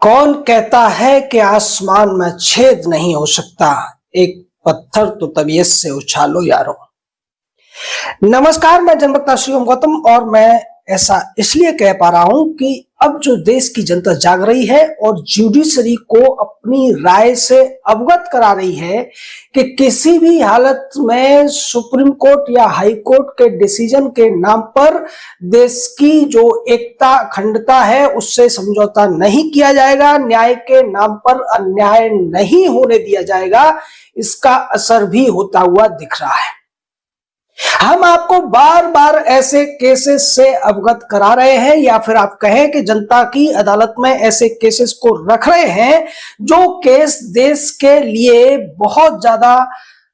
कौन कहता है कि आसमान में छेद नहीं हो सकता। एक पत्थर तो तबीयत से उछालो यारो। नमस्कार, मैं जनवक्ता श्रीओम गौतम और मैं ऐसा इसलिए कह पा रहा हूं कि अब जो देश की जनता जाग रही है और जुडिशरी को अपनी राय से अवगत करा रही है कि किसी भी हालत में सुप्रीम कोर्ट या हाई कोर्ट के डिसीजन के नाम पर देश की जो एकता अखंडता है उससे समझौता नहीं किया जाएगा, न्याय के नाम पर अन्याय नहीं होने दिया जाएगा। इसका असर भी होता हुआ दिख रहा है। हम आपको बार बार ऐसे केसेस से अवगत करा रहे हैं या फिर आप कहें कि जनता की अदालत में ऐसे केसेस को रख रहे हैं जो केस देश के लिए बहुत ज्यादा,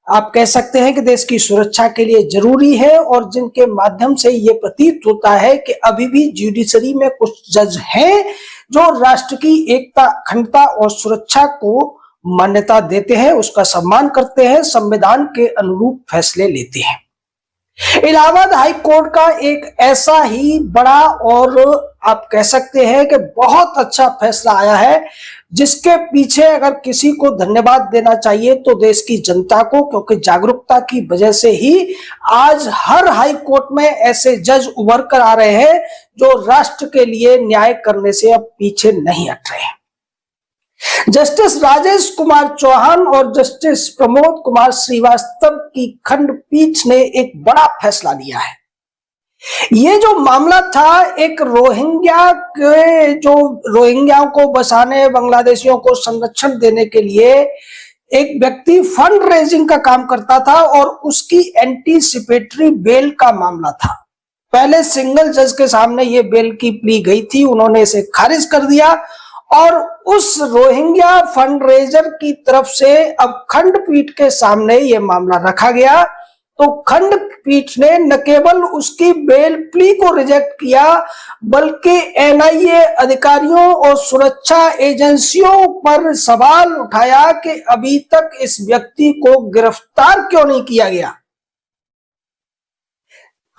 आप कह सकते हैं कि देश की सुरक्षा के लिए जरूरी है और जिनके माध्यम से यह प्रतीत होता है कि अभी भी जुडिशरी में कुछ जज हैं जो राष्ट्र की एकता अखंडता और सुरक्षा को मान्यता देते हैं, उसका सम्मान करते हैं, संविधान के अनुरूप फैसले लेते हैं। इलाहाबाद हाई कोर्ट का एक ऐसा ही बड़ा और आप कह सकते हैं कि बहुत अच्छा फैसला आया है जिसके पीछे अगर किसी को धन्यवाद देना चाहिए तो देश की जनता को, क्योंकि जागरूकता की वजह से ही आज हर हाई कोर्ट में ऐसे जज उभर कर आ रहे हैं जो राष्ट्र के लिए न्याय करने से अब पीछे नहीं हट रहे हैं। जस्टिस राजेश कुमार चौहान और जस्टिस प्रमोद कुमार श्रीवास्तव की खंडपीठ ने एक बड़ा फैसला लिया है। ये जो मामला था एक रोहिंग्याओं को बसाने, बांग्लादेशियों को संरक्षण देने के लिए एक व्यक्ति फंड रेजिंग का काम करता था और उसकी एंटीसिपेटरी बेल का मामला था। पहले सिंगल जज के सामने ये बेल की प्ली गई थी, उन्होंने इसे खारिज कर दिया और उस रोहिंग्या फंड रेजर की तरफ से अब खंडपीठ के सामने यह मामला रखा गया। तो खंडपीठ ने न केवल उसकी बेल प्ली को रिजेक्ट किया बल्कि एनआईए अधिकारियों और सुरक्षा एजेंसियों पर सवाल उठाया कि अभी तक इस व्यक्ति को गिरफ्तार क्यों नहीं किया गया।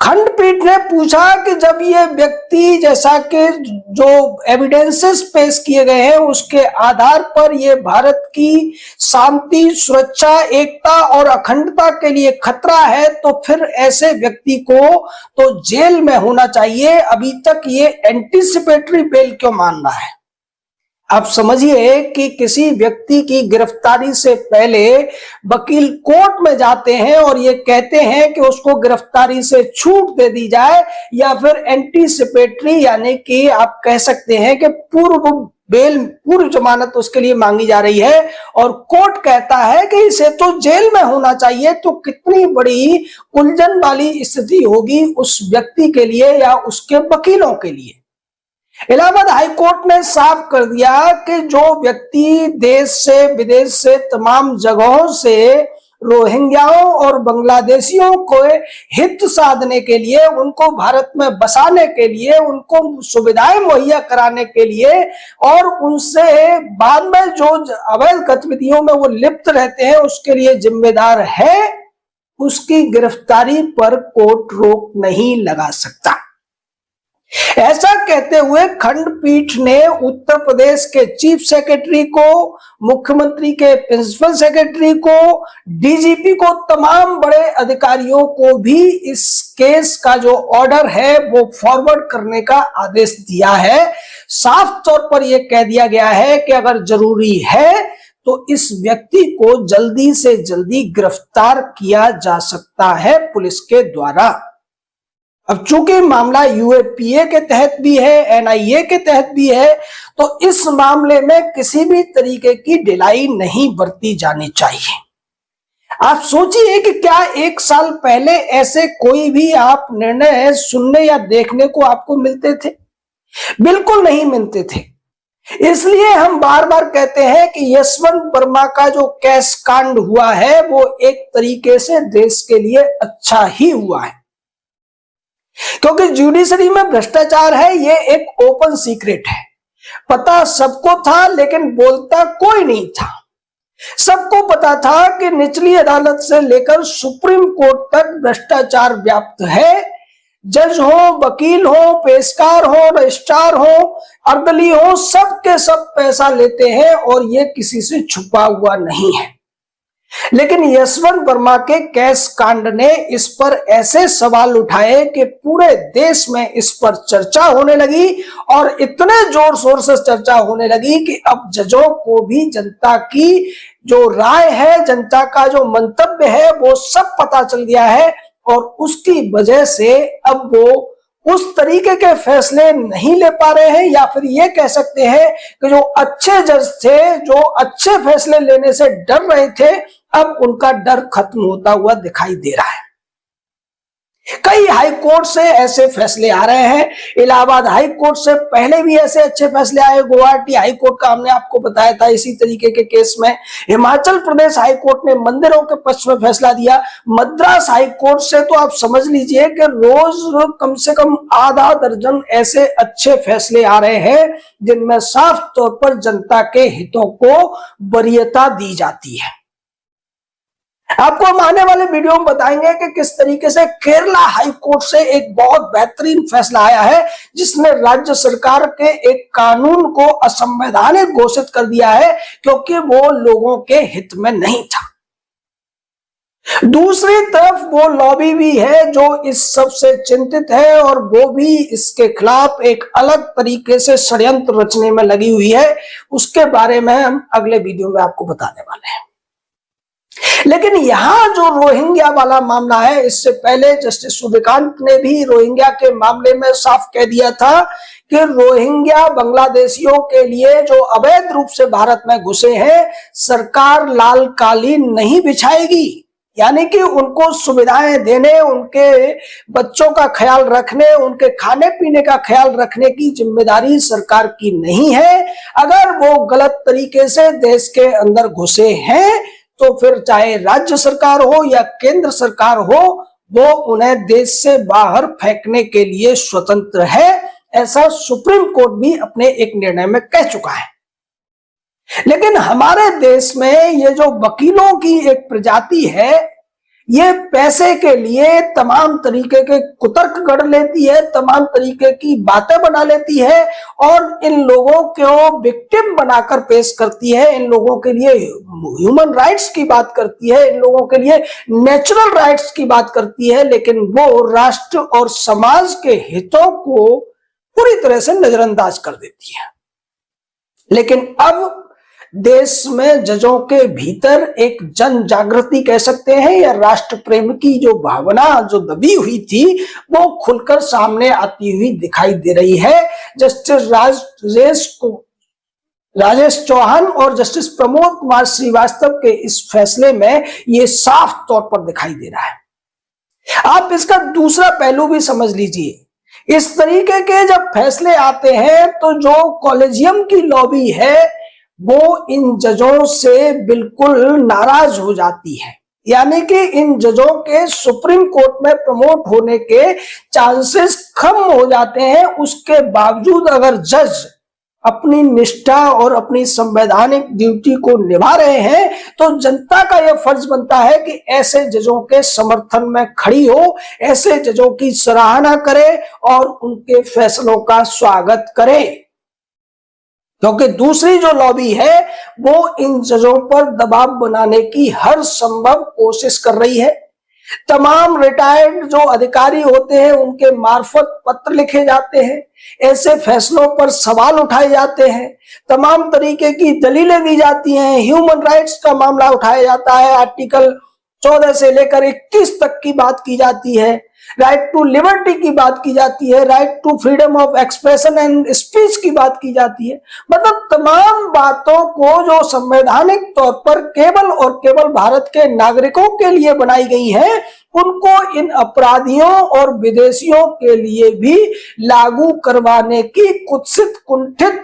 खंडपीठ ने पूछा कि जब ये व्यक्ति, जैसा कि जो एविडेंसेस पेश किए गए हैं उसके आधार पर ये भारत की शांति, सुरक्षा, एकता और अखंडता के लिए खतरा है, तो फिर ऐसे व्यक्ति को तो जेल में होना चाहिए। अभी तक ये एंटीसिपेटरी बेल क्यों मान रहा है। आप समझिए कि किसी व्यक्ति की गिरफ्तारी से पहले वकील कोर्ट में जाते हैं और ये कहते हैं कि उसको गिरफ्तारी से छूट दे दी जाए या फिर एंटीसिपेटरी, यानी कि आप कह सकते हैं कि पूर्व बेल, पूर्व जमानत उसके लिए मांगी जा रही है और कोर्ट कहता है कि इसे तो जेल में होना चाहिए। तो कितनी बड़ी उलझन वाली स्थिति होगी उस व्यक्ति के लिए या उसके वकीलों के लिए। इलाहाबाद हाई कोर्ट ने साफ कर दिया कि जो व्यक्ति देश से विदेश से तमाम जगहों से रोहिंग्याओं और बांग्लादेशियों को हित साधने के लिए, उनको भारत में बसाने के लिए, उनको सुविधाएं मुहैया कराने के लिए और उनसे बाद में जो अवैध गतिविधियों में वो लिप्त रहते हैं उसके लिए जिम्मेदार है, उसकी गिरफ्तारी पर कोर्ट रोक नहीं लगा सकता। ऐसा कहते हुए खंडपीठ ने उत्तर प्रदेश के चीफ सेक्रेटरी को, मुख्यमंत्री के प्रिंसिपल सेक्रेटरी को, डीजीपी को, तमाम बड़े अधिकारियों को भी इस केस का जो ऑर्डर है वो फॉरवर्ड करने का आदेश दिया है। साफ तौर पर यह कह दिया गया है कि अगर जरूरी है तो इस व्यक्ति को जल्दी से जल्दी गिरफ्तार किया जा सकता है पुलिस के द्वारा। अब चूंकि मामला यूएपीए के तहत भी है, एनआईए के तहत भी है, तो इस मामले में किसी भी तरीके की ढिलाई नहीं बरती जानी चाहिए। आप सोचिए कि क्या एक साल पहले ऐसे कोई भी आप निर्णय सुनने या देखने को आपको मिलते थे? बिल्कुल नहीं मिलते थे। इसलिए हम बार बार कहते हैं कि यशवंत वर्मा का जो कैश कांड हुआ है वो एक तरीके से देश के लिए अच्छा ही हुआ है, क्योंकि जुडिशरी में भ्रष्टाचार है, ये एक ओपन सीक्रेट है। पता सबको था लेकिन बोलता कोई नहीं था। सबको पता था कि निचली अदालत से लेकर सुप्रीम कोर्ट तक भ्रष्टाचार व्याप्त है, जज हो, वकील हो, पेशकार हो, रजिस्ट्रार हो, अर्दली हो, सब के सब पैसा लेते हैं और ये किसी से छुपा हुआ नहीं है। लेकिन यशवंत वर्मा के कैश कांड ने इस पर ऐसे सवाल उठाए कि पूरे देश में इस पर चर्चा होने लगी और इतने जोर शोर से चर्चा होने लगी कि अब जजों को भी जनता की जो राय है, जनता का जो मंतव्य है, वो सब पता चल गया है और उसकी वजह से अब वो उस तरीके के फैसले नहीं ले पा रहे हैं, या फिर ये कह सकते हैं कि जो अच्छे जज थे, जो अच्छे फैसले लेने से डर रहे थे, अब उनका डर खत्म होता हुआ दिखाई दे रहा है। कई हाई कोर्ट से ऐसे फैसले आ रहे हैं। इलाहाबाद हाई कोर्ट से पहले भी ऐसे अच्छे फैसले आए। गुवाहाटी हाई कोर्ट का हमने आपको बताया था इसी तरीके के केस में। हिमाचल प्रदेश हाई कोर्ट ने मंदिरों के पक्ष में फैसला दिया। मद्रास हाई कोर्ट से तो आप समझ लीजिए कि रोज कम से कम आधा दर्जन ऐसे अच्छे फैसले आ रहे हैं जिनमें साफ तौर पर जनता के हितों को वरीयता दी जाती है। आपको हम आने वाले वीडियो में बताएंगे कि किस तरीके से केरला हाई कोर्ट से एक बहुत बेहतरीन फैसला आया है, जिसने राज्य सरकार के एक कानून को असंवैधानिक घोषित कर दिया है क्योंकि वो लोगों के हित में नहीं था। दूसरी तरफ वो लॉबी भी है जो इस सब से चिंतित है और वो भी इसके खिलाफ एक अलग तरीके से षड्यंत्र रचने में लगी हुई है। उसके बारे में हम अगले वीडियो में आपको बताने वाले हैं। लेकिन यहां जो रोहिंग्या वाला मामला है, इससे पहले जस्टिस सूर्यकांत ने भी रोहिंग्या के मामले में साफ कह दिया था कि रोहिंग्या बांग्लादेशियों के लिए जो अवैध रूप से भारत में घुसे हैं, सरकार लाल कालीन नहीं बिछाएगी। यानी कि उनको सुविधाएं देने, उनके बच्चों का ख्याल रखने, उनके खाने पीने का ख्याल रखने की जिम्मेदारी सरकार की नहीं है। अगर वो गलत तरीके से देश के अंदर घुसे हैं तो फिर चाहे राज्य सरकार हो या केंद्र सरकार हो, वो उन्हें देश से बाहर फेंकने के लिए स्वतंत्र है। ऐसा सुप्रीम कोर्ट भी अपने एक निर्णय में कह चुका है। लेकिन हमारे देश में ये जो वकीलों की एक प्रजाति है, ये पैसे के लिए तमाम तरीके के कुतर्क गढ़ लेती है, तमाम तरीके की बातें बना लेती है और इन लोगों को विक्टिम बनाकर पेश करती है। इन लोगों के लिए ह्यूमन राइट्स की बात करती है, इन लोगों के लिए नेचुरल राइट्स की बात करती है, लेकिन वो राष्ट्र और समाज के हितों को पूरी तरह से नजरअंदाज कर देती है। लेकिन अब देश में जजों के भीतर एक जन जागृति कह सकते हैं या राष्ट्र प्रेम की जो भावना जो दबी हुई थी, वो खुलकर सामने आती हुई दिखाई दे रही है। जस्टिस राजेश चौहान और जस्टिस प्रमोद कुमार श्रीवास्तव के इस फैसले में ये साफ तौर पर दिखाई दे रहा है। आप इसका दूसरा पहलू भी समझ लीजिए। इस तरीके के जब फैसले आते हैं तो जो कॉलेजियम की लॉबी है वो इन जजों से बिल्कुल नाराज हो जाती है। यानी कि इन जजों के सुप्रीम कोर्ट में प्रमोट होने के चांसेस कम हो जाते हैं। उसके बावजूद अगर जज अपनी निष्ठा और अपनी संवैधानिक ड्यूटी को निभा रहे हैं तो जनता का यह फर्ज बनता है कि ऐसे जजों के समर्थन में खड़ी हो, ऐसे जजों की सराहना करे और उनके फैसलों का स्वागत करे। क्योंकि दूसरी जो लॉबी है वो इन जजों पर दबाव बनाने की हर संभव कोशिश कर रही है। तमाम रिटायर्ड जो अधिकारी होते हैं उनके मार्फत पत्र लिखे जाते हैं, ऐसे फैसलों पर सवाल उठाए जाते हैं, तमाम तरीके की दलीलें दी जाती हैं, ह्यूमन राइट्स का मामला उठाया जाता है, आर्टिकल 14 से लेकर 21 तक की बात की जाती है, राइट टू लिबर्टी की बात की जाती है, right to freedom of expression and speech की बात की जाती है। मतलब तमाम बातों को जो संवैधानिक तौर पर केवल और केवल भारत के नागरिकों के लिए बनाई गई है, उनको इन अपराधियों और विदेशियों के लिए भी लागू करवाने की कुत्सित कुंठित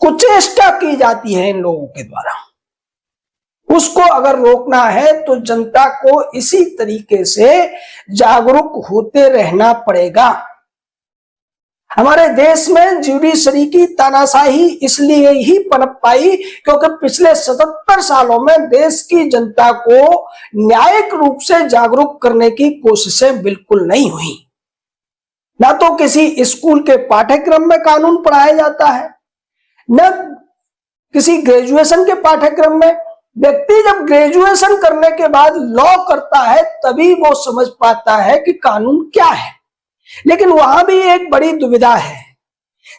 कुचेष्टा की जाती है इन लोगों के द्वारा। उसको अगर रोकना है तो जनता को इसी तरीके से जागरूक होते रहना पड़ेगा। हमारे देश में ज्यूडिशरी की तानाशाही इसलिए ही पनप पाई क्योंकि पिछले 77 सालों में देश की जनता को न्यायिक रूप से जागरूक करने की कोशिशें बिल्कुल नहीं हुई। ना तो किसी स्कूल के पाठ्यक्रम में कानून पढ़ाया जाता है, न किसी ग्रेजुएशन के पाठ्यक्रम में। व्यक्ति जब ग्रेजुएशन करने के बाद लॉ करता है तभी वो समझ पाता है कि कानून क्या है। लेकिन वहां भी एक बड़ी दुविधा है।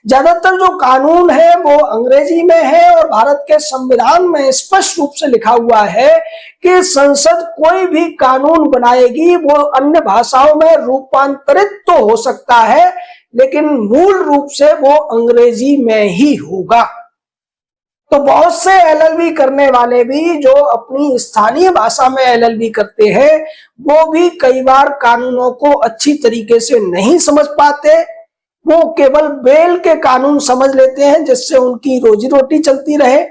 ज्यादातर जो कानून है वो अंग्रेजी में है और भारत के संविधान में स्पष्ट रूप से लिखा हुआ है कि संसद कोई भी कानून बनाएगी वो अन्य भाषाओं में रूपांतरित तो हो सकता है, लेकिन मूल रूप से वो अंग्रेजी में ही होगा। तो बहुत से एलएलबी करने वाले भी जो अपनी स्थानीय भाषा में एलएलबी करते हैं वो भी कई बार कानूनों को अच्छी तरीके से नहीं समझ पाते। वो केवल बेल के कानून समझ लेते हैं जिससे उनकी रोजी रोटी चलती रहे।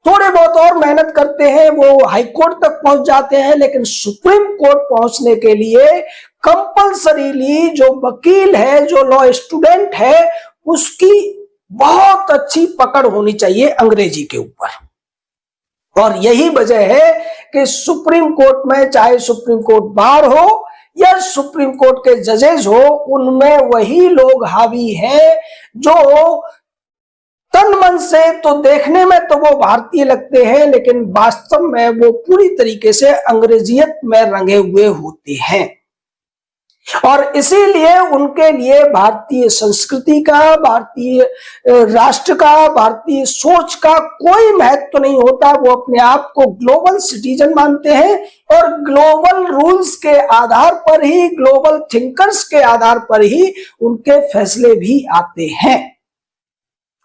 थोड़े बहुत और मेहनत करते हैं, वो हाई कोर्ट तक पहुंच जाते हैं, लेकिन सुप्रीम कोर्ट पहुंचने के लिए कंपल्सरीली जो वकील है, जो लॉ स्टूडेंट है, उसकी बहुत अच्छी पकड़ होनी चाहिए अंग्रेजी के ऊपर। और यही वजह है कि सुप्रीम कोर्ट में, चाहे सुप्रीम कोर्ट बार हो या सुप्रीम कोर्ट के जजेस हो, उनमें वही लोग हावी हैं जो तन मन से तो देखने में तो वो भारतीय लगते हैं, लेकिन वास्तव में वो पूरी तरीके से अंग्रेजियत में रंगे हुए होते हैं। और इसीलिए उनके लिए भारतीय संस्कृति का, भारतीय राष्ट्र का, भारतीय सोच का कोई महत्व नहीं होता। वो अपने आप को ग्लोबल सिटीजन मानते हैं और ग्लोबल रूल्स के आधार पर ही, ग्लोबल थिंकर्स के आधार पर ही उनके फैसले भी आते हैं।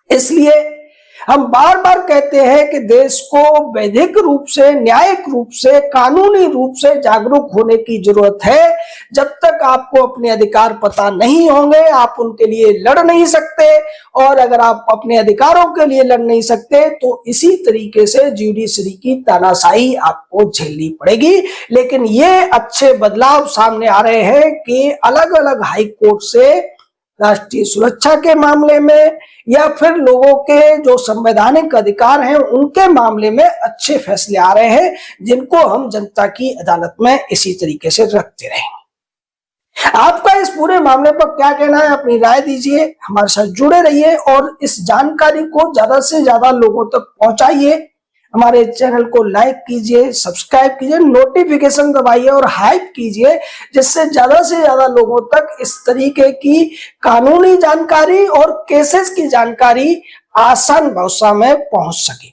इसलिए हम बार बार कहते हैं कि देश को वैधिक रूप से, न्यायिक रूप से, कानूनी रूप से जागरूक होने की जरूरत है। जब तक आपको अपने अधिकार पता नहीं होंगे आप उनके लिए लड़ नहीं सकते, और अगर आप अपने अधिकारों के लिए लड़ नहीं सकते तो इसी तरीके से जुडिशरी की तानाशाही आपको झेलनी पड़ेगी। लेकिन ये अच्छे बदलाव सामने आ रहे हैं कि अलग अलग हाई कोर्ट से राष्ट्रीय सुरक्षा के मामले में या फिर लोगों के जो संवैधानिक अधिकार हैं उनके मामले में अच्छे फैसले आ रहे हैं, जिनको हम जनता की अदालत में इसी तरीके से रखते रहेंगे। आपका इस पूरे मामले पर क्या कहना है, अपनी राय दीजिए, हमारे साथ जुड़े रहिए और इस जानकारी को ज्यादा से ज्यादा लोगों तक पहुंचाइए। हमारे चैनल को लाइक कीजिए, सब्सक्राइब कीजिए, नोटिफिकेशन दबाइए और हाइप कीजिए, जिससे ज्यादा से ज्यादा लोगों तक इस तरीके की कानूनी जानकारी और केसेस की जानकारी आसान भाषा में पहुंच सके।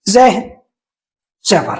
जय हिंद, जय भारत।